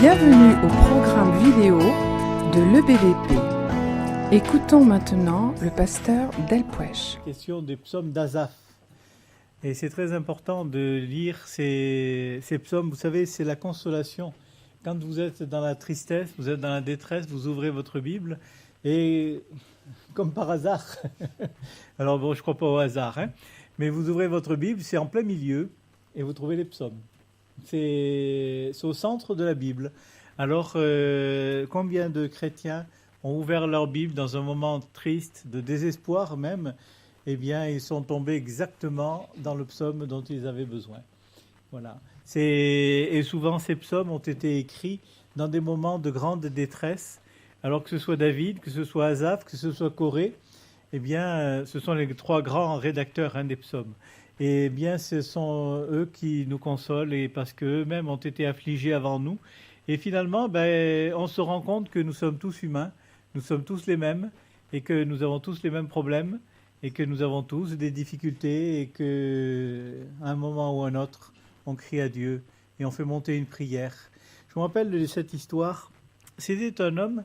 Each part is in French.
Bienvenue au programme vidéo de l'EBVP. Écoutons maintenant le pasteur Delpouech. Question des psaumes d'Asaph. Et c'est très important de lire ces psaumes. Vous savez, c'est la consolation. Quand vous êtes dans la tristesse, vous êtes dans la détresse, vous ouvrez votre Bible et, comme par hasard, alors bon, je ne crois pas au hasard, mais vous ouvrez votre Bible, c'est en plein milieu et vous trouvez les psaumes. C'est au centre de la Bible. Alors, combien de chrétiens ont ouvert leur Bible dans un moment triste, de désespoir même, eh bien, ils sont tombés exactement dans le psaume dont ils avaient besoin. Voilà. Et souvent, ces psaumes ont été écrits dans des moments de grande détresse, alors que ce soit David, que ce soit Asaph, que ce soit Corée, eh bien, ce sont les trois grands rédacteurs des psaumes. Et bien, ce sont eux qui nous consolent, et parce qu'eux-mêmes ont été affligés avant nous. Et finalement, on se rend compte que nous sommes tous humains, nous sommes tous les mêmes, et que nous avons tous les mêmes problèmes, et que nous avons tous des difficultés, et qu'à un moment ou un autre, on crie à Dieu, et on fait monter une prière. Je me rappelle de cette histoire. C'était un homme,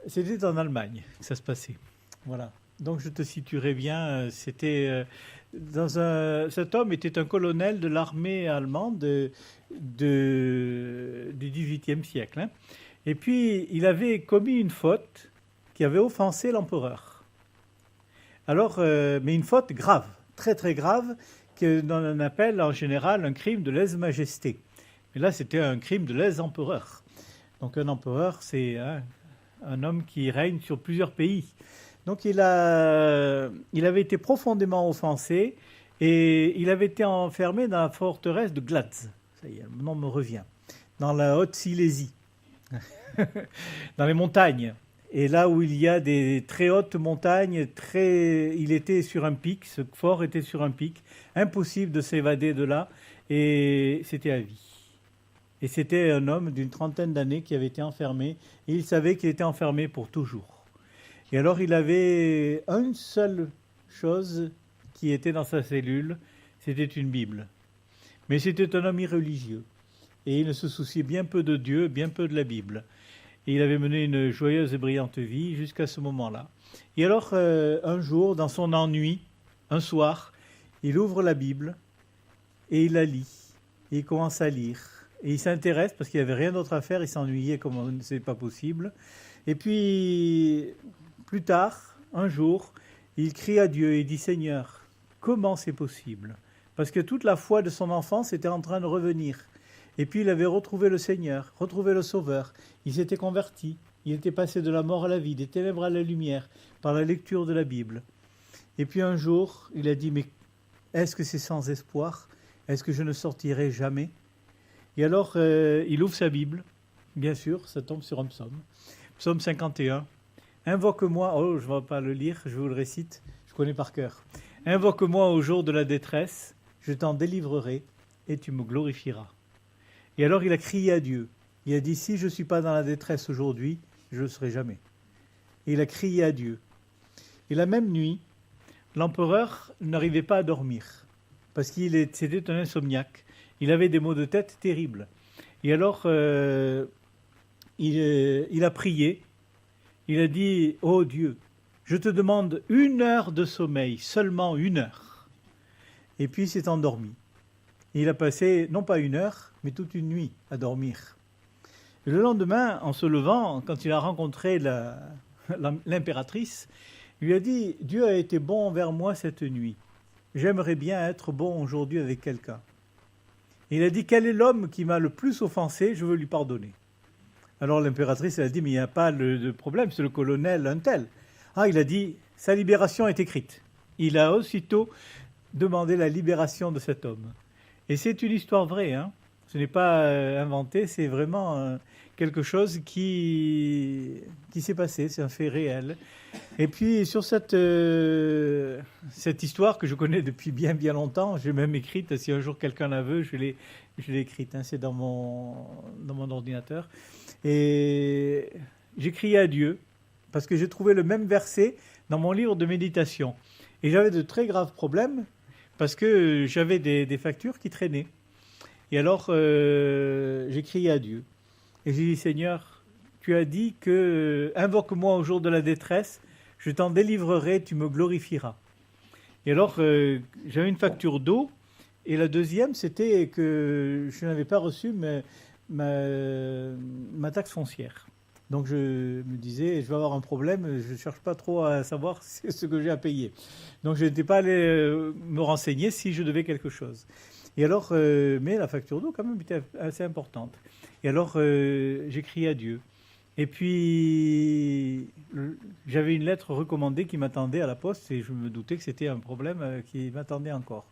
c'était en Allemagne que ça se passait. Voilà. Donc je te situerai bien, c'était... cet homme était un colonel de l'armée allemande du XVIIIe siècle. Et puis, il avait commis une faute qui avait offensé l'empereur. Alors, mais une faute grave, très très grave, qu'on appelle en général un crime de lèse-majesté. Mais là, c'était un crime de lèse-empereur. Donc un empereur, c'est un homme qui règne sur plusieurs pays. Donc il avait été profondément offensé et il avait été enfermé dans la forteresse de Glatz. Ça y est, le nom me revient. Dans la Haute-Silésie, dans les montagnes. Et là où il y a des très hautes montagnes, il était sur un pic, ce fort était sur un pic. Impossible de s'évader de là et c'était à vie. Et c'était un homme d'une trentaine d'années qui avait été enfermé et il savait qu'il était enfermé pour toujours. Et alors, il avait une seule chose qui était dans sa cellule, c'était une Bible. Mais c'était un homme irreligieux. Et il ne se souciait bien peu de Dieu, bien peu de la Bible. Et il avait mené une joyeuse et brillante vie jusqu'à ce moment-là. Et alors, un jour, dans son ennui, un soir, il ouvre la Bible et il la lit. Et il commence à lire. Et il s'intéresse, parce qu'il n'y avait rien d'autre à faire, il s'ennuyait comme c'est pas possible. Et puis... plus tard, un jour, il crie à Dieu et dit « Seigneur, comment c'est possible ?» Parce que toute la foi de son enfance était en train de revenir. Et puis il avait retrouvé le Seigneur, retrouvé le Sauveur. Il s'était converti. Il était passé de la mort à la vie, des ténèbres à la lumière, par la lecture de la Bible. Et puis un jour, il a dit « Mais est-ce que c'est sans espoir? Est-ce que je ne sortirai jamais ?» Et alors, il ouvre sa Bible. Bien sûr, ça tombe sur un psaume. Psaume 51. Invoque-moi, je ne vais pas le lire, je vous le récite, je connais par cœur. Invoque-moi au jour de la détresse, je t'en délivrerai et tu me glorifieras. Et alors il a crié à Dieu. Il a dit, si je ne suis pas dans la détresse aujourd'hui, je ne le serai jamais. Et il a crié à Dieu. Et la même nuit, l'empereur n'arrivait pas à dormir, parce c'était un insomniaque. Il avait des maux de tête terribles. Et alors, il a prié. Il a dit, « Oh Dieu, je te demande 1 heure de sommeil, seulement 1 heure. » Et puis il s'est endormi. Et il a passé, non pas 1 heure, mais toute une nuit à dormir. Et le lendemain, en se levant, quand il a rencontré l'impératrice, il lui a dit, « Dieu a été bon envers moi cette nuit. J'aimerais bien être bon aujourd'hui avec quelqu'un. » Et il a dit, « Quel est l'homme qui m'a le plus offensé? Je veux lui pardonner. » Alors l'impératrice, elle a dit, mais il n'y a pas de problème, c'est le colonel un tel. Ah, il a dit, sa libération est écrite. Il a aussitôt demandé la libération de cet homme. Et c'est une histoire vraie, ce n'est pas inventé, c'est vraiment quelque chose qui s'est passé, c'est un fait réel. Et puis sur cette histoire que je connais depuis bien bien longtemps, j'ai même écrite, si un jour quelqu'un la veut, je l'ai écrite, c'est dans mon ordinateur. Et j'ai crié à Dieu, parce que j'ai trouvé le même verset dans mon livre de méditation. Et j'avais de très graves problèmes, parce que j'avais des factures qui traînaient. Et alors, j'ai crié à Dieu. Et j'ai dit, Seigneur, tu as dit que invoque-moi au jour de la détresse, je t'en délivrerai, tu me glorifieras. Et alors, j'avais une facture d'eau, et la deuxième, c'était que je n'avais pas reçu ma taxe foncière. Donc je me disais, je vais avoir un problème, je ne cherche pas trop à savoir ce que j'ai à payer. Donc je n'étais pas allé me renseigner si je devais quelque chose. Et alors, mais la facture d'eau quand même était assez importante. Et alors, j'ai crié à Dieu. Et puis, j'avais une lettre recommandée qui m'attendait à la poste et je me doutais que c'était un problème qui m'attendait encore.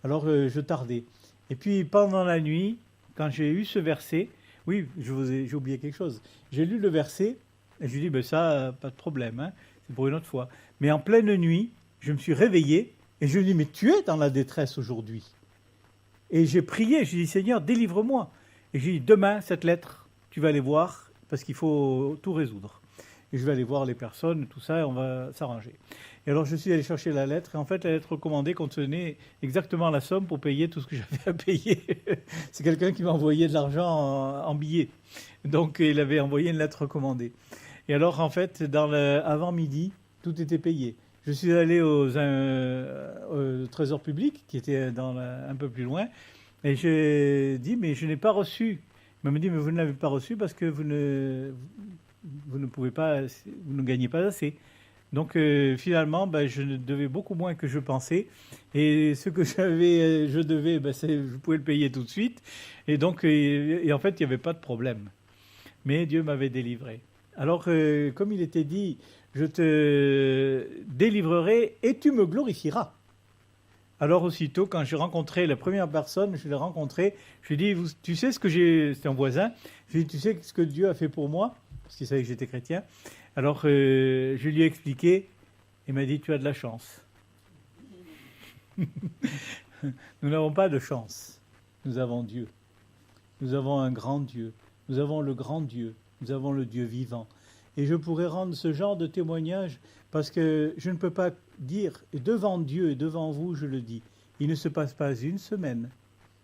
Alors, je tardais. Et puis, pendant la nuit, quand j'ai eu ce verset, oui, j'ai oublié quelque chose. J'ai lu le verset et je lui ai dit, ben ça, pas de problème, hein, c'est pour une autre fois. Mais en pleine nuit, je me suis réveillé et je lui ai dit, mais tu es dans la détresse aujourd'hui. Et j'ai prié, j'ai dit, Seigneur, délivre-moi. Et j'ai dit, demain, cette lettre, tu vas aller voir, parce qu'il faut tout résoudre. Et je vais aller voir les personnes, tout ça, et on va s'arranger. Et alors, je suis allé chercher la lettre, et en fait, la lettre recommandée contenait exactement la somme pour payer tout ce que j'avais à payer. C'est quelqu'un qui m'a envoyé de l'argent en billets. Donc, il avait envoyé une lettre recommandée. Et alors, en fait, avant midi, tout était payé. Je suis allé au Trésor public, qui était un peu plus loin, et j'ai dit, mais je n'ai pas reçu. Il m'a dit, mais vous ne l'avez pas reçu parce que vous ne pouvez pas, vous ne gagnez pas assez. Donc finalement, je devais beaucoup moins que je pensais. Et ce que je devais, je pouvais le payer tout de suite. Et donc, et en fait, il n'y avait pas de problème. Mais Dieu m'avait délivré. Alors, comme il était dit, je te délivrerai et tu me glorifieras. Alors aussitôt, quand j'ai rencontré la première personne, je l'ai rencontré, je lui ai dit, tu sais ce que c'était un voisin, je lui ai dit, tu sais ce que Dieu a fait pour moi, parce qu'il savait que j'étais chrétien. Alors je lui ai expliqué, il m'a dit, tu as de la chance. Nous n'avons pas de chance, nous avons Dieu. Nous avons un grand Dieu, nous avons le grand Dieu, nous avons le Dieu vivant. Et je pourrais rendre ce genre de témoignage parce que je ne peux pas dire, et devant Dieu et devant vous, je le dis, il ne se passe pas une semaine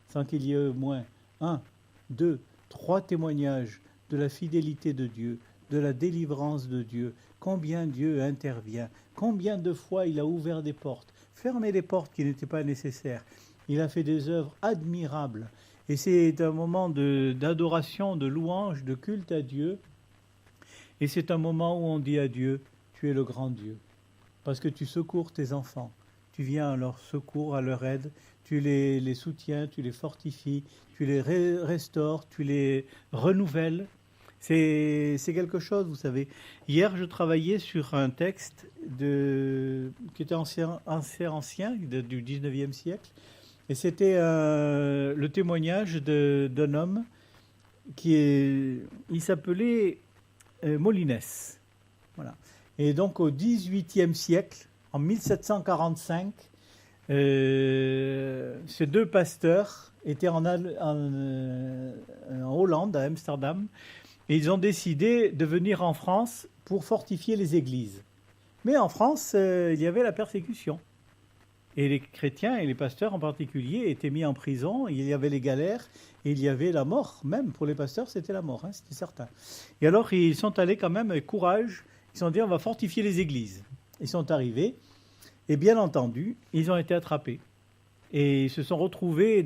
sans qu'il y ait au moins 1, 2, 3 témoignages de la fidélité de Dieu, de la délivrance de Dieu, combien Dieu intervient, combien de fois il a ouvert des portes, fermé des portes qui n'étaient pas nécessaires. Il a fait des œuvres admirables. Et c'est un moment d'adoration, de louange, de culte à Dieu. Et c'est un moment où on dit à Dieu, tu es le grand Dieu, parce que tu secours tes enfants, tu viens à leur secours, à leur aide, tu les soutiens, tu les fortifies, tu les restaures, tu les renouvelles. C'est quelque chose, vous savez. Hier, je travaillais sur un texte qui était assez ancien, du 19e siècle, et c'était le témoignage d'un homme il s'appelait Molines. Voilà. Et donc au XVIIIe siècle, en 1745, ces deux pasteurs étaient en Hollande, à Amsterdam, et ils ont décidé de venir en France pour fortifier les églises. Mais en France, il y avait la persécution. Et les chrétiens et les pasteurs en particulier étaient mis en prison, il y avait les galères, et il y avait la mort. Même pour les pasteurs, c'était la mort, c'était certain. Et alors, ils sont allés quand même avec courage, ils se sont dit, on va fortifier les églises. Ils sont arrivés, et bien entendu, ils ont été attrapés. Et ils se sont retrouvés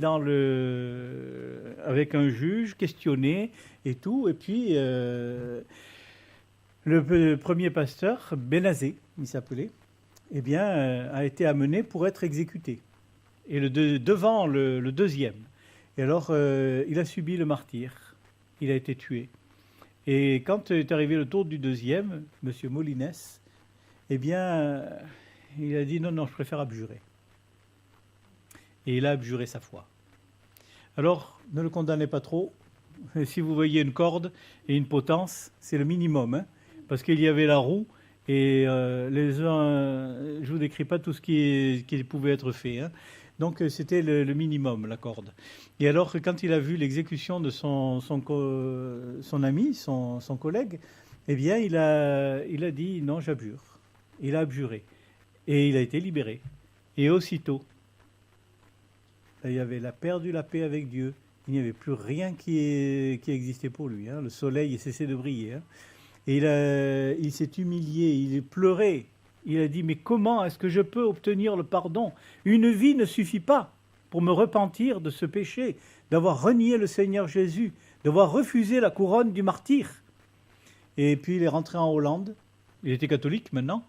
avec un juge, questionnés et tout. Et puis, le premier pasteur, Benazé, il s'appelait, eh bien, a été amené pour être exécuté. Et devant le deuxième. Et alors, il a subi le martyre. Il a été tué. Et quand est arrivé le tour du deuxième, M. Molines, eh bien, il a dit non, je préfère abjurer. Et il a abjuré sa foi. Alors, ne le condamnez pas trop. Si vous voyez une corde et une potence, c'est le minimum. Hein, parce qu'il y avait la roue. Et les uns, je ne vous décris pas tout ce qui pouvait être fait. Hein. Donc c'était le minimum, la corde. Et alors quand il a vu l'exécution de son ami, son collègue, eh bien il a dit non, j'abjure. Il a abjuré. Et il a été libéré. Et aussitôt, il a perdu la paix avec Dieu. Il n'y avait plus rien qui existait pour lui. Hein. Le soleil a cessé de briller. Hein. Et il s'est humilié, il a pleuré. Il a dit, mais comment est-ce que je peux obtenir le pardon? Une vie ne suffit pas pour me repentir de ce péché, d'avoir renié le Seigneur Jésus, d'avoir refusé la couronne du martyr. Et puis il est rentré en Hollande. Il était catholique maintenant.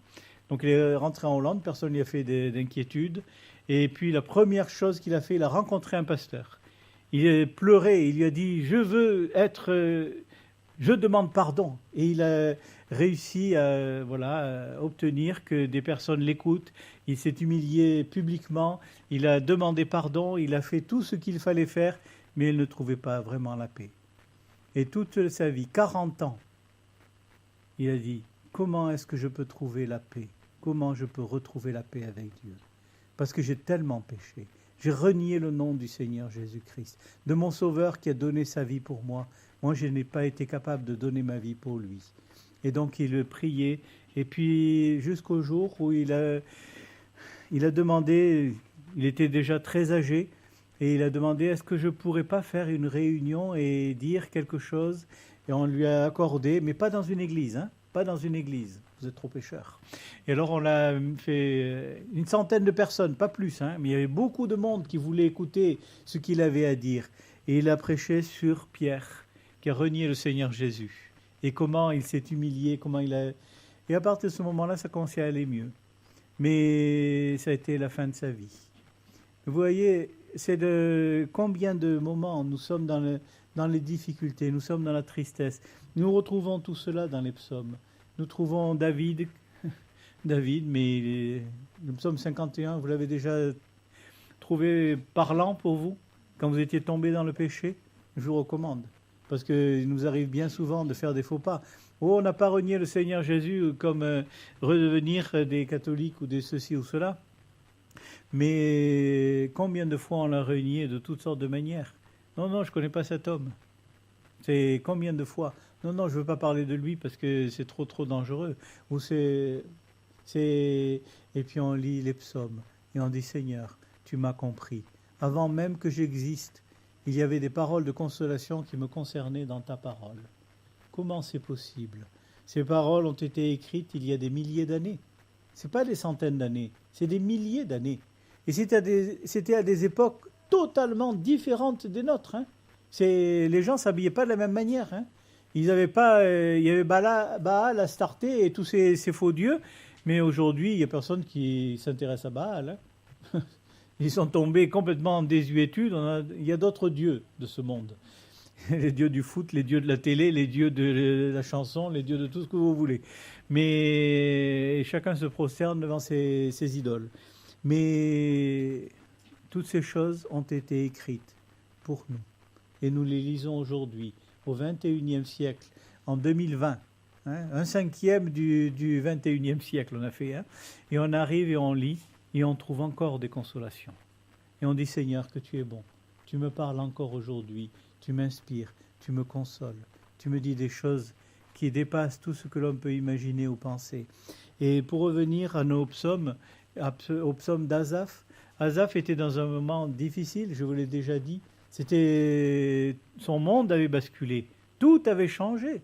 Donc il est rentré en Hollande, personne n'y a fait d'inquiétude. Et puis la première chose qu'il a fait, il a rencontré un pasteur. Il a pleuré, il lui a dit, je demande pardon. Et il a réussi à obtenir que des personnes l'écoutent. Il s'est humilié publiquement, il a demandé pardon, il a fait tout ce qu'il fallait faire, mais il ne trouvait pas vraiment la paix. Et toute sa vie, 40 ans, il a dit, comment est-ce que je peux trouver la paix? Comment je peux retrouver la paix avec Dieu? Parce que j'ai tellement péché. J'ai renié le nom du Seigneur Jésus-Christ, de mon Sauveur qui a donné sa vie pour moi. Moi, je n'ai pas été capable de donner ma vie pour lui. Et donc, il priait. Et puis, jusqu'au jour où il a demandé, il était déjà très âgé, et il a demandé, est-ce que je ne pourrais pas faire une réunion et dire quelque chose? Et on lui a accordé, mais pas dans une église, hein, pas dans une église. Vous êtes trop pécheur. Et alors, on a fait une centaine de personnes, pas plus, hein, mais il y avait beaucoup de monde qui voulait écouter ce qu'il avait à dire. Et il a prêché sur Pierre, qui a renié le Seigneur Jésus. Et comment il s'est humilié, Et à partir de ce moment-là, ça commençait à aller mieux. Mais ça a été la fin de sa vie. Vous voyez, c'est de combien de moments nous sommes dans les difficultés, nous sommes dans la tristesse. Nous retrouvons tout cela dans les psaumes. Nous trouvons David, mais le psaume 51, vous l'avez déjà trouvé parlant pour vous, quand vous étiez tombé dans le péché? Je vous recommande, parce qu'il nous arrive bien souvent de faire des faux pas. On n'a pas renié le Seigneur Jésus comme redevenir des catholiques ou des ceci ou cela, mais combien de fois on l'a renié de toutes sortes de manières? Non, je ne connais pas cet homme. C'est combien de fois? Non, je ne veux pas parler de lui parce que c'est trop dangereux. Et puis on lit les psaumes et on dit, Seigneur, tu m'as compris. Avant même que j'existe, il y avait des paroles de consolation qui me concernaient dans ta parole. Comment c'est possible? Ces paroles ont été écrites il y a des milliers d'années. Ce n'est pas des centaines d'années, c'est des milliers d'années. Et c'était à des époques totalement différentes des nôtres. Hein. Les gens ne s'habillaient pas de la même manière. Hein. Il y avait Baal, Astarté et tous ces faux dieux. Mais aujourd'hui, il n'y a personne qui s'intéresse à Baal. Hein. Ils sont tombés complètement en désuétude. Il y a d'autres dieux de ce monde. Les dieux du foot, les dieux de la télé, les dieux de la chanson, les dieux de tout ce que vous voulez. Mais chacun se prosterne devant ses idoles. Mais toutes ces choses ont été écrites pour nous. Et nous les lisons aujourd'hui, au XXIe siècle, en 2020. Hein, un cinquième du XXIe siècle, on a fait. Hein, et on arrive et on lit, et on trouve encore des consolations. Et on dit, Seigneur, que tu es bon. Tu me parles encore aujourd'hui. Tu m'inspires, tu me consoles. Tu me dis des choses qui dépassent tout ce que l'homme peut imaginer ou penser. Et pour revenir à nos psaumes, au psaume d'Asaph, Asaph était dans un moment difficile, je vous l'ai déjà dit. Son monde avait basculé, tout avait changé.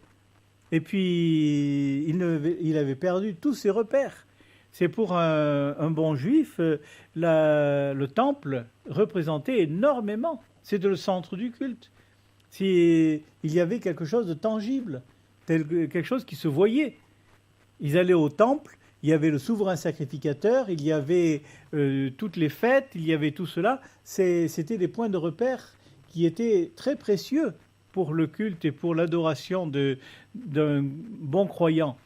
Et puis, il avait perdu tous ses repères. C'est pour un bon juif, le temple représentait énormément. C'était le centre du culte. Il y avait quelque chose de tangible, quelque chose qui se voyait. Ils allaient au temple, il y avait le souverain sacrificateur, il y avait toutes les fêtes, il y avait tout cela. C'était des points de repère qui étaient très précieux pour le culte et pour l'adoration d'un bon croyant.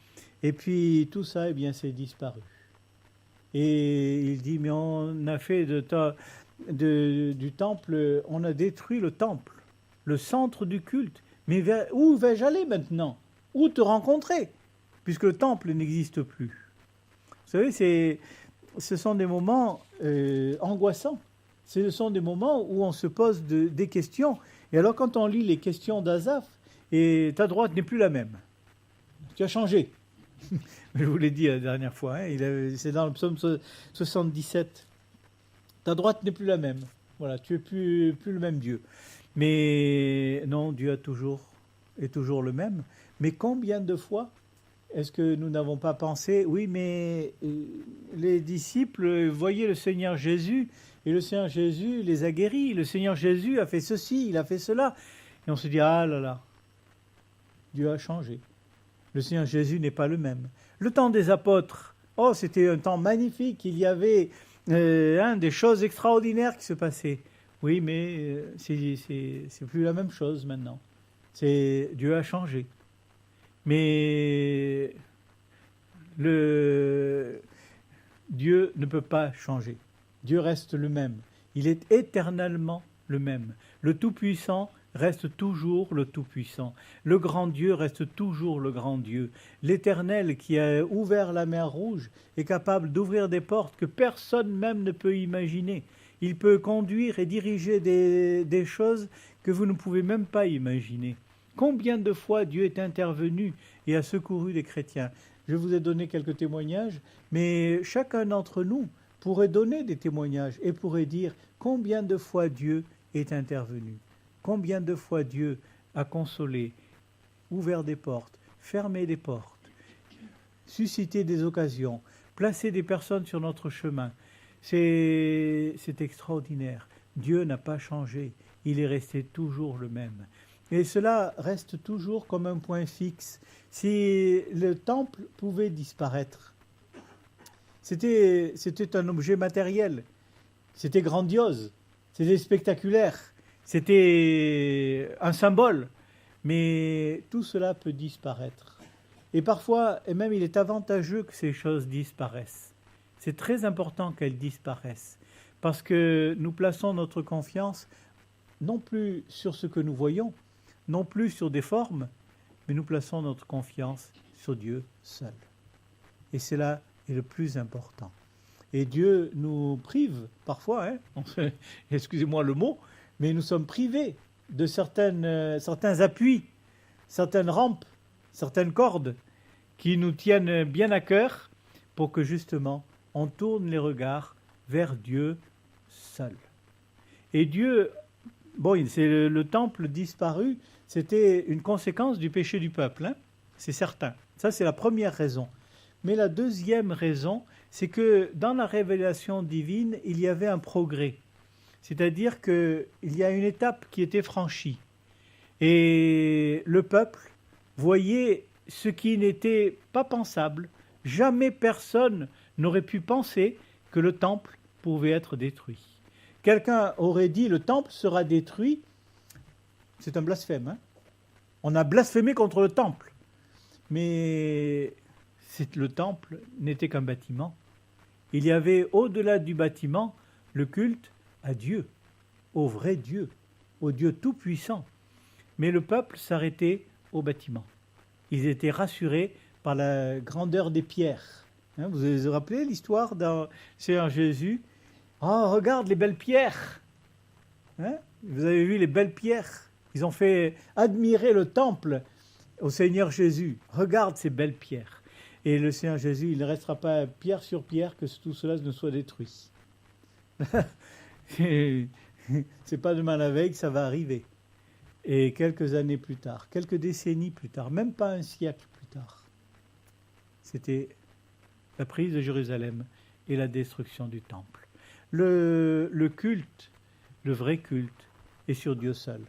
Et puis tout ça, c'est disparu. Et il dit, mais on a fait du temple, on a détruit le temple, le centre du culte. Mais où vais-je aller maintenant? Où te rencontrer? Puisque le temple n'existe plus. Vous savez, ce sont des moments angoissants. Ce sont des moments où on se pose des questions. Et alors quand on lit les questions d'Asaph, et ta droite n'est plus la même. Tu as changé. Je vous l'ai dit la dernière fois, hein, c'est dans le psaume 77. Ta droite n'est plus la même. Voilà, tu n'es plus le même Dieu. Mais non, Dieu est toujours le même. Mais combien de fois est-ce que nous n'avons pas pensé, oui, mais les disciples voyaient le Seigneur Jésus, et le Seigneur Jésus les a guéris, le Seigneur Jésus a fait ceci, il a fait cela. Et on se dit, ah là là, Dieu a changé. Le Seigneur Jésus n'est pas le même. Le temps des apôtres, oh, c'était un temps magnifique, il y avait des choses extraordinaires qui se passaient. Oui, mais c'est plus la même chose maintenant. Dieu a changé. Mais Dieu ne peut pas changer. Dieu reste le même. Il est éternellement le même. Le Tout-Puissant reste toujours le Tout-Puissant. Le grand Dieu reste toujours le grand Dieu. L'Éternel qui a ouvert la mer Rouge est capable d'ouvrir des portes que personne même ne peut imaginer. Il peut conduire et diriger des choses que vous ne pouvez même pas imaginer. Combien de fois Dieu est intervenu et a secouru les chrétiens? Je vous ai donné quelques témoignages, mais chacun d'entre nous pourrait donner des témoignages et pourrait dire combien de fois Dieu est intervenu, combien de fois Dieu a consolé, ouvert des portes, fermé des portes, suscité des occasions, placé des personnes sur notre chemin. C'est extraordinaire. Dieu n'a pas changé, il est resté toujours le même. Et cela reste toujours comme un point fixe. Si le temple pouvait disparaître, c'était un objet matériel, c'était grandiose, c'était spectaculaire, c'était un symbole, mais tout cela peut disparaître. Et parfois, et même il est avantageux que ces choses disparaissent. C'est très important qu'elles disparaissent, parce que nous plaçons notre confiance non plus sur ce que nous voyons, non plus sur des formes, mais nous plaçons notre confiance sur Dieu seul. Et cela est le plus important. Et Dieu nous prive parfois, excusez-moi le mot, mais nous sommes privés de certains appuis, certaines rampes, certaines cordes qui nous tiennent bien à cœur pour que justement on tourne les regards vers Dieu seul. Et Dieu, c'est le temple disparu, c'était une conséquence du péché du peuple, c'est certain. Ça, c'est la première raison. Mais la deuxième raison, c'est que dans la révélation divine, il y avait un progrès. C'est-à-dire qu'il y a une étape qui était franchie. Et le peuple voyait ce qui n'était pas pensable. Jamais personne n'aurait pu penser que le temple pouvait être détruit. Quelqu'un aurait dit « le temple sera détruit », c'est un blasphème. On a blasphémé contre le temple. Mais le temple n'était qu'un bâtiment. Il y avait au-delà du bâtiment le culte à Dieu, au vrai Dieu, au Dieu tout-puissant. Mais le peuple s'arrêtait au bâtiment. Ils étaient rassurés par la grandeur des pierres. Vous vous rappelez l'histoire d'un Seigneur Jésus? Oh, regarde les belles pierres. Vous avez vu les belles pierres? Ils ont fait admirer le temple au Seigneur Jésus. Regarde ces belles pierres. Et le Seigneur Jésus, il ne restera pas pierre sur pierre que tout cela ne soit détruit. C'est pas demain la veille que ça va arriver. Et quelques années plus tard, quelques décennies plus tard, même pas un siècle plus tard, c'était la prise de Jérusalem et la destruction du temple. Le culte, le vrai culte, est sur Dieu seul.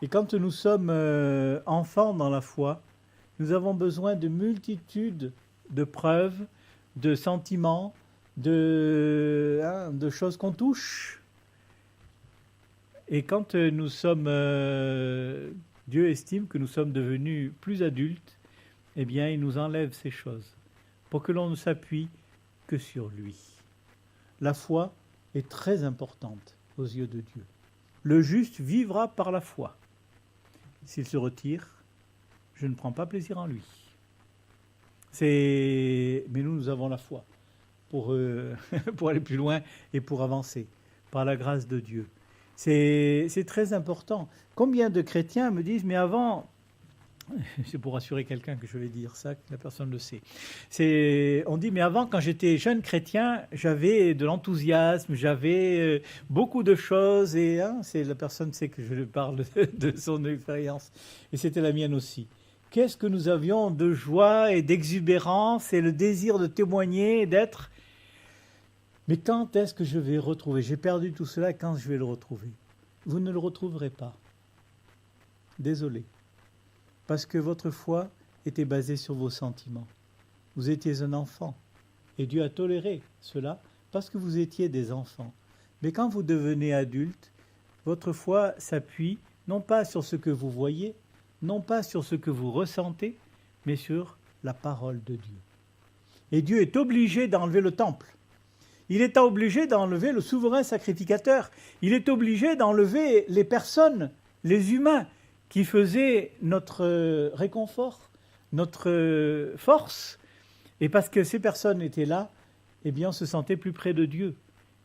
Et quand nous sommes enfants dans la foi, nous avons besoin de multitudes de preuves, de sentiments, de choses qu'on touche. Et quand nous sommes, Dieu estime que nous sommes devenus plus adultes, eh bien, il nous enlève ces choses pour que l'on ne s'appuie que sur lui. La foi est très importante aux yeux de Dieu. Le juste vivra par la foi. S'il se retire, je ne prends pas plaisir en lui. Mais nous avons la foi pour aller plus loin et pour avancer, par la grâce de Dieu. C'est très important. Combien de chrétiens me disent, mais avant C'est pour rassurer quelqu'un que je vais dire ça, que la personne le sait. On dit, mais avant, quand j'étais jeune chrétien, j'avais de l'enthousiasme, j'avais beaucoup de choses, et la personne sait que je parle de son expérience, et c'était la mienne aussi. Qu'est-ce que nous avions de joie et d'exubérance et le désir de témoigner et d'être. Mais quand est-ce que je vais retrouver? J'ai perdu tout cela, quand je vais le retrouver? Vous ne le retrouverez pas. Désolé. Parce que votre foi était basée sur vos sentiments. Vous étiez un enfant. Et Dieu a toléré cela parce que vous étiez des enfants. Mais quand vous devenez adulte, votre foi s'appuie non pas sur ce que vous voyez, non pas sur ce que vous ressentez, mais sur la parole de Dieu. Et Dieu est obligé d'enlever le temple. Il est obligé d'enlever le souverain sacrificateur. Il est obligé d'enlever les personnes, les humains, qui faisaient notre réconfort, notre force. Et parce que ces personnes étaient là, eh bien on se sentait plus près de Dieu.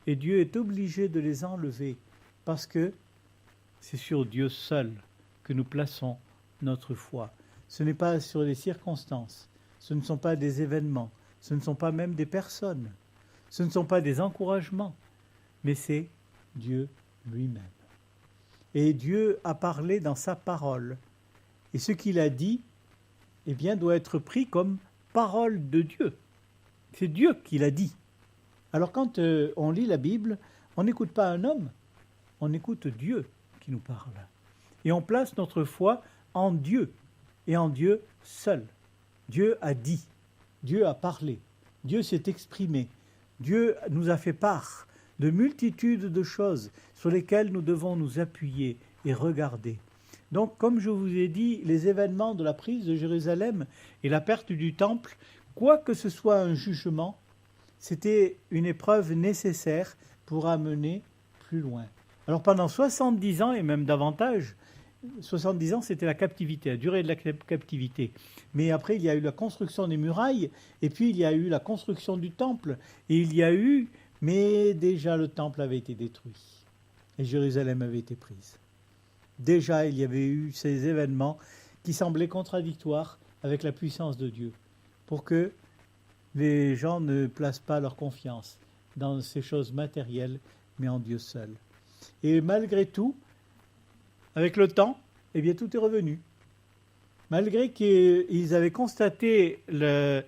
Et Dieu est obligé de les enlever, parce que c'est sur Dieu seul que nous plaçons notre foi. Ce n'est pas sur les circonstances, ce ne sont pas des événements, ce ne sont pas même des personnes, ce ne sont pas des encouragements, mais c'est Dieu lui-même. Et Dieu a parlé dans sa parole. Et ce qu'il a dit, eh bien, doit être pris comme parole de Dieu. C'est Dieu qui l'a dit. Alors quand on lit la Bible, on n'écoute pas un homme, on écoute Dieu qui nous parle. Et on place notre foi en Dieu, et en Dieu seul. Dieu a dit, Dieu a parlé, Dieu s'est exprimé, Dieu nous a fait part de multitudes de choses sur lesquelles nous devons nous appuyer et regarder. Donc, comme je vous ai dit, les événements de la prise de Jérusalem et la perte du temple, quoi que ce soit un jugement, c'était une épreuve nécessaire pour amener plus loin. Alors pendant 70 ans et même davantage, 70 ans c'était la captivité, la durée de la captivité. Mais après il y a eu la construction des murailles, et puis il y a eu la construction du temple, et mais déjà le temple avait été détruit, et Jérusalem avait été prise. Déjà il y avait eu ces événements qui semblaient contradictoires avec la puissance de Dieu, pour que les gens ne placent pas leur confiance dans ces choses matérielles, mais en Dieu seul. Et malgré tout, avec le temps, eh bien, tout est revenu. Malgré qu'ils avaient constaté la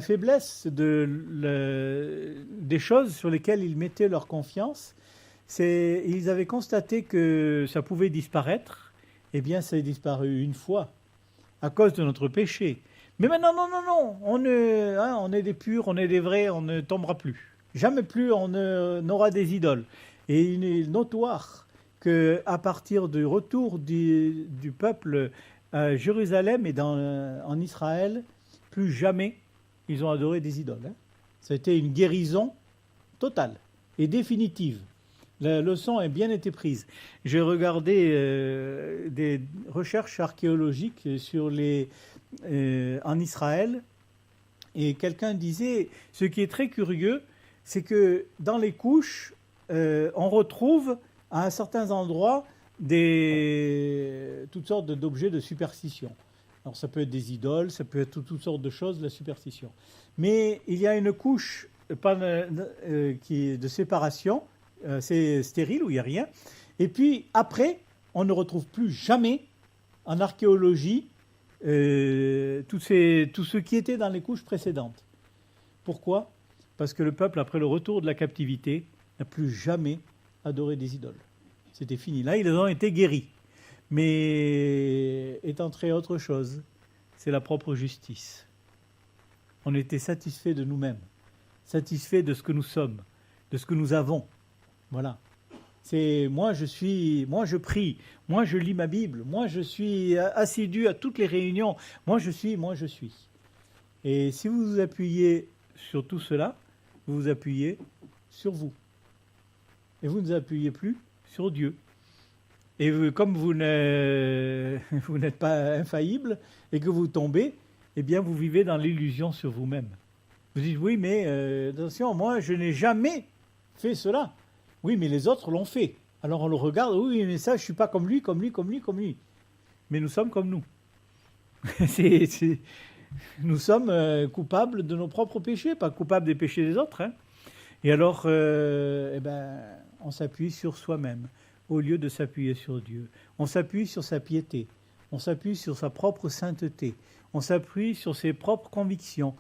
faiblesse des choses sur lesquelles ils mettaient leur confiance, ils avaient constaté que ça pouvait disparaître. Eh bien, ça a disparu une fois, à cause de notre péché. Mais maintenant, non, on est des purs, on est des vrais, on ne tombera plus. Jamais plus on n'aura des idoles. Et il est notoire qu'à partir du retour du peuple à Jérusalem et en Israël, plus jamais ils ont adoré des idoles. Ça a été une guérison totale et définitive. La leçon a bien été prise. J'ai regardé des recherches archéologiques en Israël, et quelqu'un disait, ce qui est très curieux, c'est que dans les couches, on retrouve à certains endroits toutes sortes d'objets de superstition. Alors ça peut être des idoles, ça peut être toutes sortes de choses, de la superstition. Mais il y a une couche qui est de séparation, c'est stérile, où il n'y a rien. Et puis après, on ne retrouve plus jamais en archéologie tout ce qui était dans les couches précédentes. Pourquoi ? Parce que le peuple, après le retour de la captivité, n'a plus jamais adoré des idoles. C'était fini. Là, ils ont été guéris. Mais est entrée autre chose, c'est la propre justice. On était satisfait de nous-mêmes, satisfait de ce que nous sommes, de ce que nous avons. Voilà. C'est moi je prie, moi je lis ma Bible, moi je suis assidu à toutes les réunions, moi je suis. Et si vous vous appuyez sur tout cela, vous vous appuyez sur vous. Et vous ne vous appuyez plus sur Dieu. Et comme vous n'êtes pas infaillible et que vous tombez, eh bien vous vivez dans l'illusion sur vous-même. Vous dites, oui, mais attention, moi je n'ai jamais fait cela. Oui, mais les autres l'ont fait. Alors on le regarde, oui, mais ça, je ne suis pas comme lui. Mais nous sommes comme nous. Nous sommes coupables de nos propres péchés, pas coupables des péchés des autres. Hein. Et alors, on s'appuie sur soi-même au lieu de s'appuyer sur Dieu. On s'appuie sur sa piété, on s'appuie sur sa propre sainteté, on s'appuie sur ses propres convictions,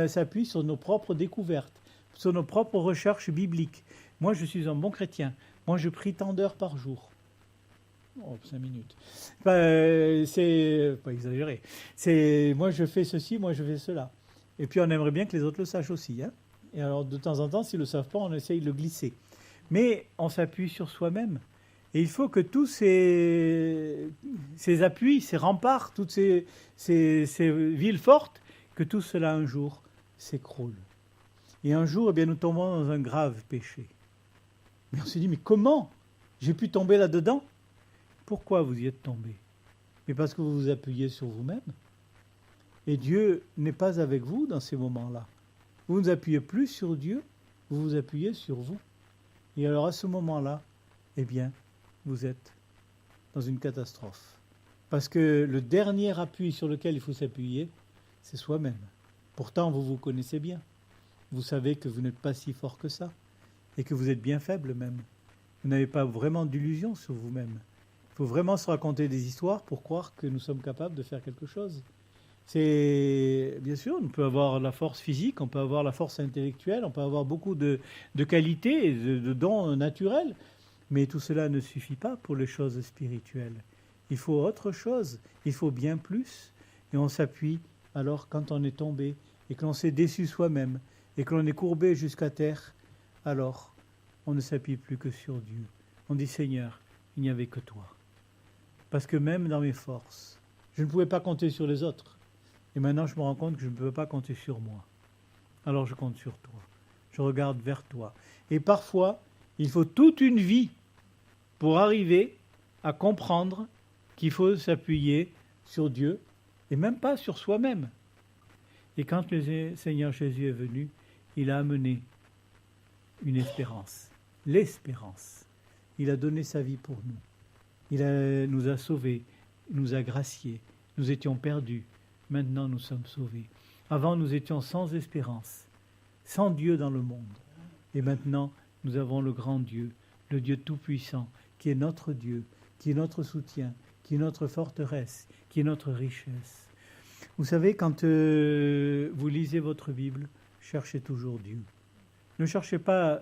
s'appuie sur nos propres découvertes, sur nos propres recherches bibliques. Moi, je suis un bon chrétien. Moi, je prie tant d'heures par jour. 5 minutes. C'est pas exagéré. Moi, je fais ceci, moi, je fais cela. Et puis, on aimerait bien que les autres le sachent aussi. Hein. Et alors, de temps en temps, s'ils ne le savent pas, on essaye de le glisser. Mais on s'appuie sur soi-même. Et il faut que tous ces appuis, ces remparts, toutes ces villes fortes, que tout cela un jour s'écroule. Et un jour, nous tombons dans un grave péché. Mais on se dit, mais comment j'ai pu tomber là-dedans? Pourquoi vous y êtes tombé? Mais parce que vous vous appuyez sur vous-même. Et Dieu n'est pas avec vous dans ces moments-là. Vous ne vous appuyez plus sur Dieu, vous vous appuyez sur vous. Et alors à ce moment-là, vous êtes dans une catastrophe. Parce que le dernier appui sur lequel il faut s'appuyer, c'est soi-même. Pourtant, vous vous connaissez bien. Vous savez que vous n'êtes pas si fort que ça. Et que vous êtes bien faible même. Vous n'avez pas vraiment d'illusion sur vous-même. Il faut vraiment se raconter des histoires pour croire que nous sommes capables de faire quelque chose. Bien sûr, on peut avoir la force physique, on peut avoir la force intellectuelle, on peut avoir beaucoup de qualités, de dons naturels, mais tout cela ne suffit pas pour les choses spirituelles. Il faut autre chose, il faut bien plus, et on s'appuie alors quand on est tombé, et que l'on s'est déçu soi-même, et que l'on est courbé jusqu'à terre, alors on ne s'appuie plus que sur Dieu. On dit, Seigneur, il n'y avait que toi. Parce que même dans mes forces, je ne pouvais pas compter sur les autres. Et maintenant, je me rends compte que je ne peux pas compter sur moi. Alors je compte sur toi. Je regarde vers toi. Et parfois, il faut toute une vie pour arriver à comprendre qu'il faut s'appuyer sur Dieu et même pas sur soi-même. Et quand le Seigneur Jésus est venu, il a amené une espérance, l'espérance. Il a donné sa vie pour nous. Nous a sauvés, nous a graciés. Nous étions perdus. Maintenant, nous sommes sauvés. Avant, nous étions sans espérance, sans Dieu dans le monde. Et maintenant, nous avons le grand Dieu, le Dieu tout-puissant, qui est notre Dieu, qui est notre soutien, qui est notre forteresse, qui est notre richesse. Vous savez, quand vous lisez votre Bible, cherchez toujours Dieu. Ne cherchez pas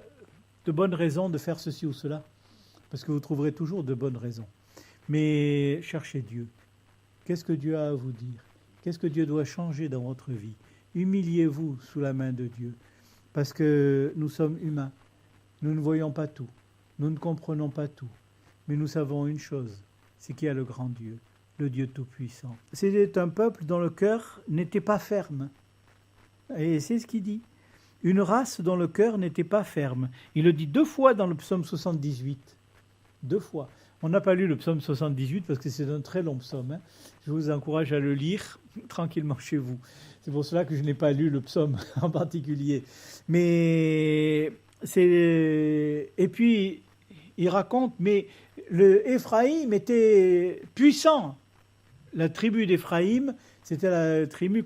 de bonnes raisons de faire ceci ou cela, parce que vous trouverez toujours de bonnes raisons. Mais cherchez Dieu. Qu'est-ce que Dieu a à vous dire? Qu'est-ce que Dieu doit changer dans votre vie? Humiliez-vous sous la main de Dieu, parce que nous sommes humains. Nous ne voyons pas tout, nous ne comprenons pas tout, mais nous savons une chose, c'est qu'il y a le grand Dieu, le Dieu tout-puissant. C'était un peuple dont le cœur n'était pas ferme. Et c'est ce qu'il dit. Une race dont le cœur n'était pas ferme. Il le dit 2 fois dans le psaume 78. 2 fois. On n'a pas lu le psaume 78 parce que c'est un très long psaume. Hein. Je vous encourage à le lire tranquillement chez vous. C'est pour cela que je n'ai pas lu le psaume en particulier. Et puis, il raconte, mais Éphraïm était puissant. La tribu d'Éphraïm, c'était la tribu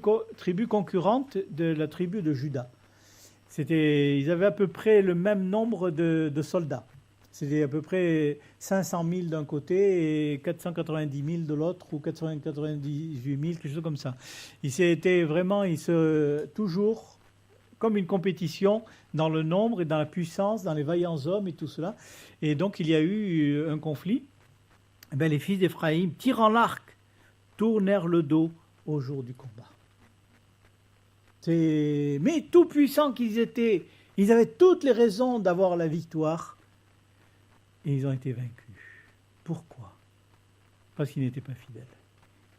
concurrente de la tribu de Juda. Ils avaient à peu près le même nombre de soldats. C'était à peu près 500 000 d'un côté et 490 000 de l'autre, ou 498 000, quelque chose comme ça. Toujours comme une compétition dans le nombre et dans la puissance, dans les vaillants hommes et tout cela. Et donc il y a eu un conflit. Les fils d'Éphraïm, tirant l'arc, tournèrent le dos au jour du combat. Mais tout puissants qu'ils étaient, ils avaient toutes les raisons d'avoir la victoire. Et ils ont été vaincus. Pourquoi? Parce qu'ils n'étaient pas fidèles.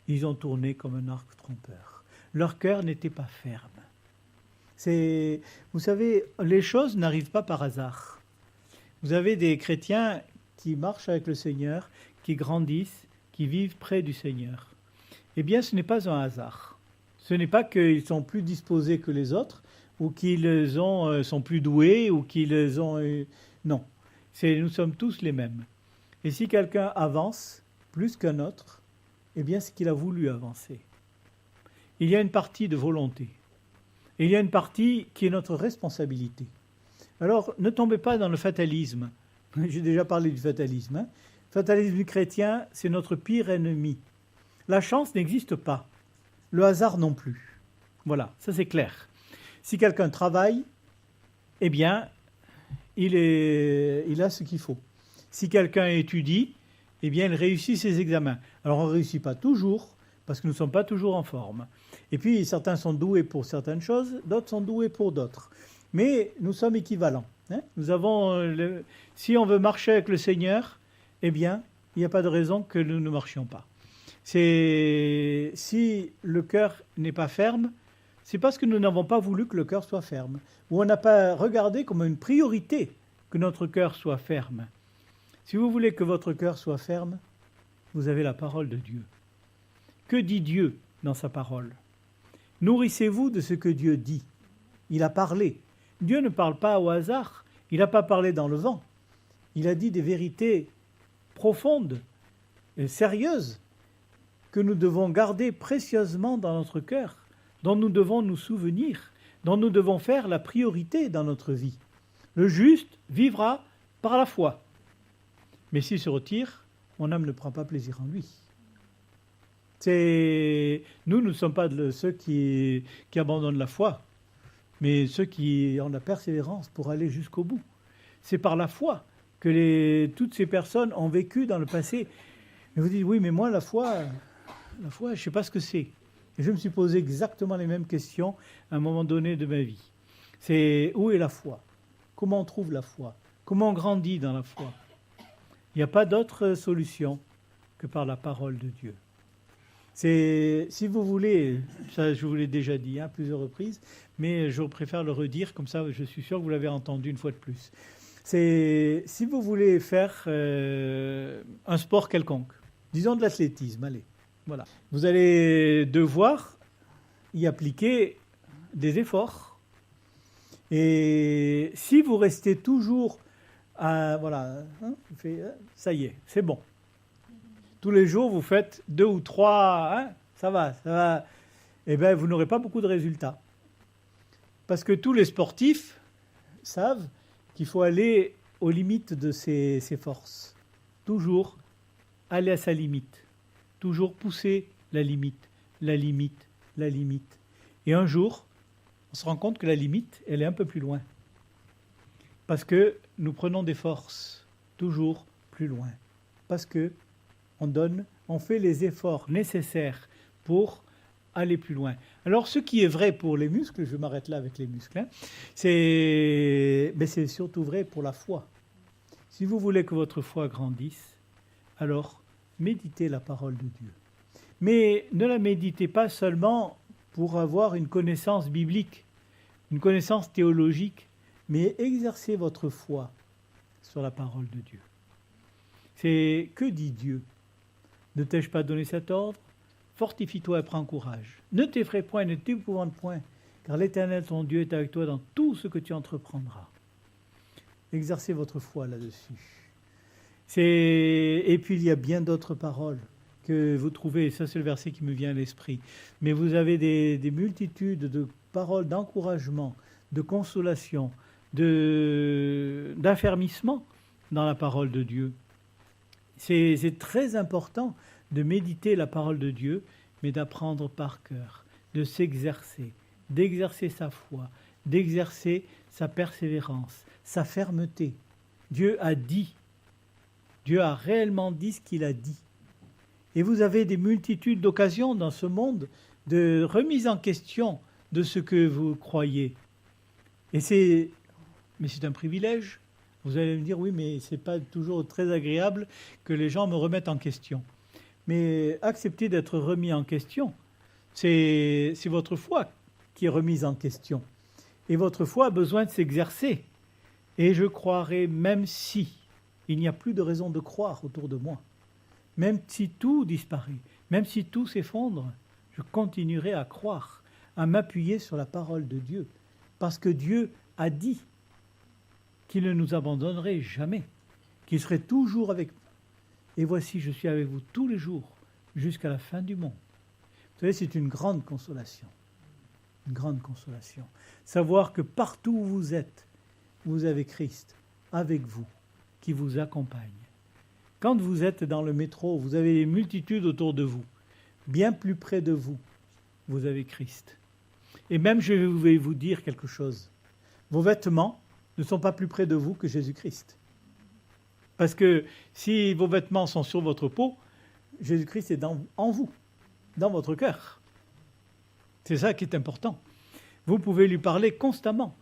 Ils ont tourné comme un arc trompeur. Leur cœur n'était pas ferme. Vous savez, les choses n'arrivent pas par hasard. Vous avez des chrétiens qui marchent avec le Seigneur, qui grandissent, qui vivent près du Seigneur. Eh bien, ce n'est pas un hasard. Ce n'est pas qu'ils sont plus disposés que les autres, ou qu'ils sont plus doués, ou qu'ils ont... Non. Nous sommes tous les mêmes. Et si quelqu'un avance plus qu'un autre, eh bien c'est qu'il a voulu avancer. il y a une partie de volonté. Et il y a une partie qui est notre responsabilité. Alors, ne tombez pas dans le fatalisme. J'ai déjà parlé du fatalisme. Le fatalisme du chrétien, c'est notre pire ennemi. La chance n'existe pas. Le hasard non plus. Voilà, ça c'est clair. Si quelqu'un travaille, eh bien, il a ce qu'il faut. Si quelqu'un étudie, eh bien, il réussit ses examens. Alors, on ne réussit pas toujours, parce que nous ne sommes pas toujours en forme. Et puis, certains sont doués pour certaines choses, d'autres sont doués pour d'autres. Mais nous sommes équivalents. Nous avons, si on veut marcher avec le Seigneur, eh bien, il n'y a pas de raison que nous ne marchions pas. Si le cœur n'est pas ferme, c'est parce que nous n'avons pas voulu que le cœur soit ferme, ou on n'a pas regardé comme une priorité que notre cœur soit ferme. Si vous voulez que votre cœur soit ferme, vous avez la parole de Dieu. Que dit Dieu dans sa parole? Nourrissez-vous de ce que Dieu dit. Il a parlé. Dieu ne parle pas au hasard. Il n'a pas parlé dans le vent. Il a dit des vérités profondes et sérieuses que nous devons garder précieusement dans notre cœur, dont nous devons nous souvenir, dont nous devons faire la priorité dans notre vie. Le juste vivra par la foi. Mais s'il se retire, mon âme ne prend pas plaisir en lui. Nous ne sommes pas ceux qui abandonnent la foi, mais ceux qui ont la persévérance pour aller jusqu'au bout. C'est par la foi que toutes ces personnes ont vécu dans le passé. Et vous dites, oui, mais moi, la foi, je ne sais pas ce que c'est. Et je me suis posé exactement les mêmes questions à un moment donné de ma vie. C'est où est la foi? Comment on trouve la foi? Comment on grandit dans la foi? Il n'y a pas d'autre solution que par la parole de Dieu. Si vous voulez, ça je vous l'ai déjà dit à plusieurs reprises, mais je préfère le redire, comme ça je suis sûr que vous l'avez entendu une fois de plus. Si vous voulez faire un sport quelconque, disons de l'athlétisme, allez, voilà. Vous allez devoir y appliquer des efforts. Et si vous restez toujours ça y est, c'est bon. Tous les jours, vous faites 2 ou 3, ça va. Eh bien, vous n'aurez pas beaucoup de résultats. Parce que tous les sportifs savent qu'il faut aller aux limites de ses forces. Toujours aller à sa limite. Toujours pousser la limite. Et un jour, on se rend compte que la limite, elle est un peu plus loin. Parce que nous prenons des forces toujours plus loin. Parce que on fait les efforts nécessaires pour aller plus loin. Alors, ce qui est vrai pour les muscles, je m'arrête là avec les muscles, c'est surtout vrai pour la foi. Si vous voulez que votre foi grandisse, alors méditez la parole de Dieu. Mais ne la méditez pas seulement pour avoir une connaissance biblique, une connaissance théologique, mais exercez votre foi sur la parole de Dieu. C'est que dit Dieu? Ne t'ai-je pas donné cet ordre? Fortifie-toi et prends courage. Ne t'effraie point, ne t'épouvante point, car l'Éternel ton Dieu est avec toi dans tout ce que tu entreprendras. Exercez votre foi là-dessus. Et puis il y a bien d'autres paroles que vous trouvez, ça c'est le verset qui me vient à l'esprit, mais vous avez des multitudes de paroles d'encouragement, de consolation, d'affermissement dans la parole de Dieu. C'est très important de méditer la parole de Dieu, mais d'apprendre par cœur, de s'exercer, d'exercer sa foi, d'exercer sa persévérance, sa fermeté. Dieu a dit, Dieu a réellement dit ce qu'il a dit. Et vous avez des multitudes d'occasions dans ce monde de remise en question de ce que vous croyez. Mais c'est un privilège. Vous allez me dire, oui, mais ce n'est pas toujours très agréable que les gens me remettent en question. Mais accepter d'être remis en question, c'est votre foi qui est remise en question. Et votre foi a besoin de s'exercer. Et je croirai, même si il n'y a plus de raison de croire autour de moi, même si tout disparaît, même si tout s'effondre, je continuerai à croire, à m'appuyer sur la parole de Dieu. Parce que Dieu a dit qu'il ne nous abandonnerait jamais, qu'il serait toujours avec nous. Et voici, je suis avec vous tous les jours, jusqu'à la fin du monde. Vous savez, c'est une grande consolation. Une grande consolation. Savoir que partout où vous êtes, vous avez Christ avec vous, qui vous accompagne. Quand vous êtes dans le métro, vous avez des multitudes autour de vous. Bien plus près de vous, vous avez Christ. Et même, je vais vous dire quelque chose. Vos vêtements ne sont pas plus près de vous que Jésus-Christ. Parce que si vos vêtements sont sur votre peau, Jésus-Christ est en vous, dans votre cœur. C'est ça qui est important. Vous pouvez lui parler constamment.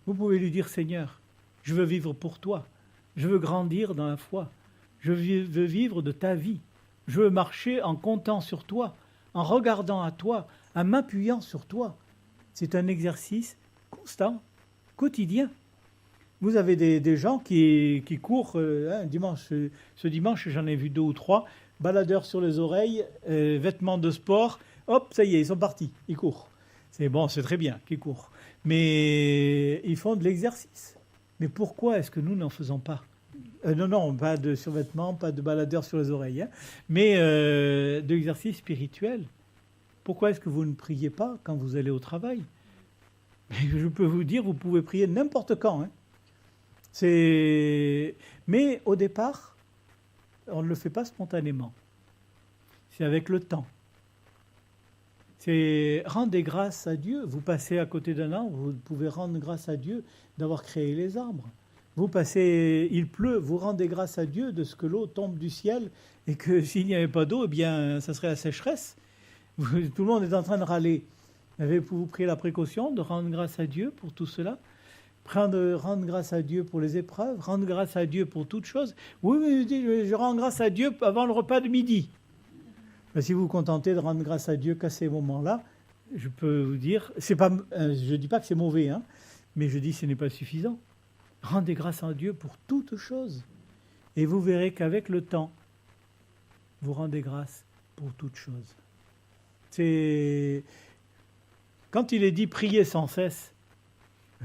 Vous pouvez lui dire, Seigneur, je veux vivre pour toi. Je veux grandir dans la foi. Je veux vivre de ta vie. Je veux marcher en comptant sur toi, en regardant à toi, en m'appuyant sur toi. C'est un exercice constant, quotidien. Vous avez des gens qui courent dimanche. Ce dimanche, j'en ai vu 2 ou 3, baladeurs sur les oreilles, vêtements de sport. Hop, ça y est, ils sont partis, ils courent. C'est bon, c'est très bien qu'ils courent. Mais ils font de l'exercice. Mais pourquoi est-ce que nous n'en faisons pas ? Non, pas de survêtements, pas de baladeurs sur les oreilles, mais de l'exercice spirituel. Pourquoi est-ce que vous ne priez pas quand vous allez au travail ? Je peux vous dire, vous pouvez prier n'importe quand. Mais au départ, on ne le fait pas spontanément. C'est avec le temps. C'est rendez grâce à Dieu. Vous passez à côté d'un arbre, vous pouvez rendre grâce à Dieu d'avoir créé les arbres. Vous passez, il pleut, vous rendez grâce à Dieu de ce que l'eau tombe du ciel et que s'il n'y avait pas d'eau, eh bien, ça serait la sécheresse. Tout le monde est en train de râler. Avez-vous pris la précaution de rendre grâce à Dieu pour tout cela ? Rendre grâce à Dieu pour les épreuves, rendre grâce à Dieu pour toutes choses. Oui, mais je rends grâce à Dieu avant le repas de midi. Mais si vous vous contentez de rendre grâce à Dieu qu'à ces moments-là, je peux vous dire, je ne dis pas que c'est mauvais, mais je dis que ce n'est pas suffisant. Rendez grâce à Dieu pour toutes choses. Et vous verrez qu'avec le temps, vous rendez grâce pour toutes choses. Quand il est dit prier sans cesse,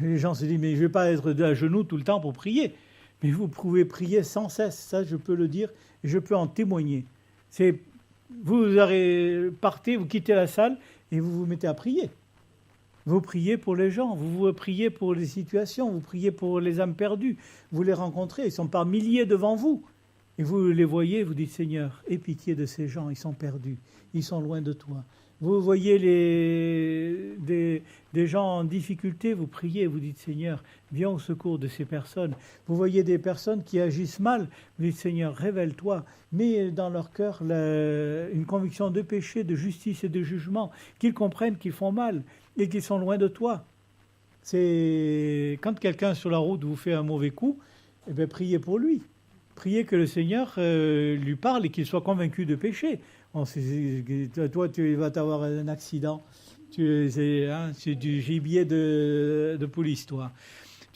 les gens se disent, mais je ne vais pas être à genoux tout le temps pour prier. Mais vous pouvez prier sans cesse, ça je peux le dire, et je peux en témoigner. Vous partez, vous quittez la salle, et vous vous mettez à prier. Vous priez pour les gens, vous priez pour les situations, vous priez pour les âmes perdues. Vous les rencontrez, ils sont par milliers devant vous. Et vous les voyez, vous dites, Seigneur, aie pitié de ces gens, ils sont perdus, ils sont loin de toi. Vous voyez des gens en difficulté, vous priez, vous dites, Seigneur, viens au secours de ces personnes. Vous voyez des personnes qui agissent mal, vous dites, Seigneur, révèle-toi. Mets dans leur cœur une conviction de péché, de justice et de jugement, qu'ils comprennent qu'ils font mal et qu'ils sont loin de toi. C'est quand quelqu'un sur la route vous fait un mauvais coup, eh bien, priez pour lui. Priez que le Seigneur lui parle et qu'il soit convaincu de péché. Toi, tu vas t'avoir un accident. C'est du gibier de police, toi.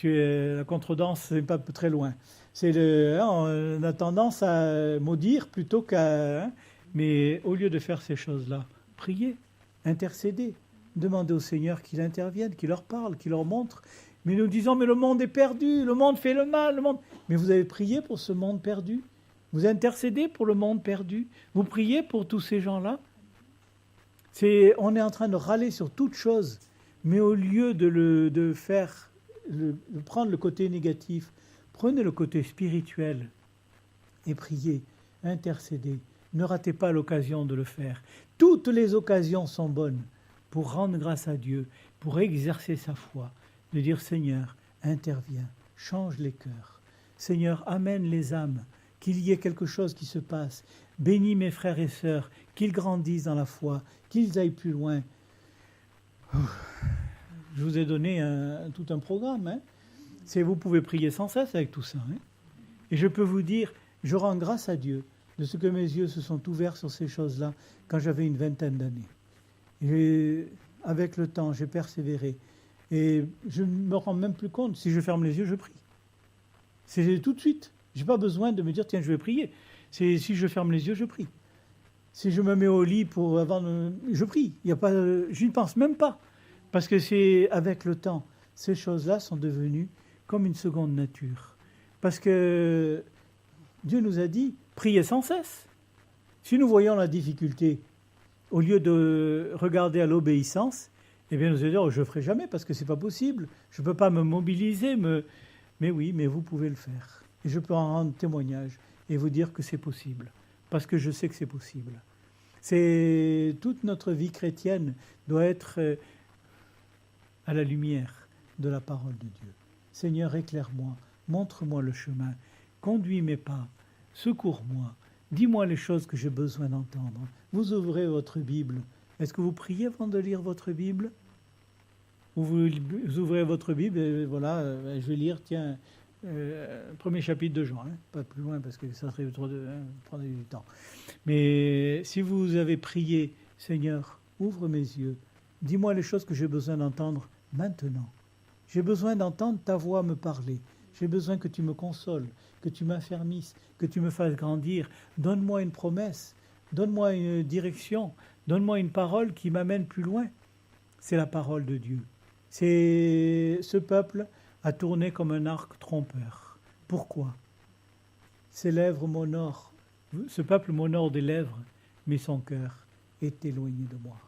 La contredanse, c'est pas très loin. On a tendance à maudire plutôt qu'à... mais au lieu de faire ces choses-là, priez, intercédez, demandez au Seigneur qu'il intervienne, qu'il leur parle, qu'il leur montre. Mais nous disons, mais le monde est perdu, le monde fait le mal. Mais vous avez prié pour ce monde perdu ? Vous intercédez pour le monde perdu. Vous priez pour tous ces gens-là. On est en train de râler sur toute chose, mais au lieu de prendre le côté négatif, prenez le côté spirituel et priez, intercédez. Ne ratez pas l'occasion de le faire. Toutes les occasions sont bonnes pour rendre grâce à Dieu, pour exercer sa foi, de dire Seigneur, interviens, change les cœurs. Seigneur, amène les âmes. Qu'il y ait quelque chose qui se passe. Bénis mes frères et sœurs, qu'ils grandissent dans la foi, qu'ils aillent plus loin. Je vous ai donné tout un programme. Vous pouvez prier sans cesse avec tout ça. Et je peux vous dire, je rends grâce à Dieu de ce que mes yeux se sont ouverts sur ces choses-là quand j'avais une 20aine d'années. Et avec le temps, j'ai persévéré. Et je ne me rends même plus compte. Si je ferme les yeux, je prie. C'est tout de suite. Je n'ai pas besoin de me dire, tiens, je vais prier. Si je ferme les yeux, je prie. Si je me mets au lit je prie. Je n'y pense même pas. Parce que c'est avec le temps, ces choses-là sont devenues comme une seconde nature. Parce que Dieu nous a dit, priez sans cesse. Si nous voyons la difficulté, au lieu de regarder à l'obéissance, eh bien, nous allons dire, oh, je ne ferai jamais parce que ce n'est pas possible. Je ne peux pas me mobiliser. Mais oui, mais vous pouvez le faire. Et je peux en rendre témoignage et vous dire que c'est possible. Parce que je sais que c'est possible. Toute notre vie chrétienne doit être à la lumière de la parole de Dieu. Seigneur, éclaire-moi, montre-moi le chemin, conduis mes pas, secours-moi, dis-moi les choses que j'ai besoin d'entendre. Vous ouvrez votre Bible. Est-ce que vous priez avant de lire votre Bible? Ou vous ouvrez votre Bible et voilà, je vais lire, tiens, premier chapitre de Jean, pas plus loin parce que ça serait trop prendre du temps. Mais si vous avez prié, Seigneur, ouvre mes yeux, dis-moi les choses que j'ai besoin d'entendre maintenant. J'ai besoin d'entendre ta voix me parler. J'ai besoin que tu me consoles, que tu m'affermisses, que tu me fasses grandir. Donne-moi une promesse, donne-moi une direction, donne-moi une parole qui m'amène plus loin. C'est la parole de Dieu. Ce peuple a tourné comme un arc trompeur. Pourquoi? Ses lèvres m'honorent. Ce peuple m'honore des lèvres, mais son cœur est éloigné de moi.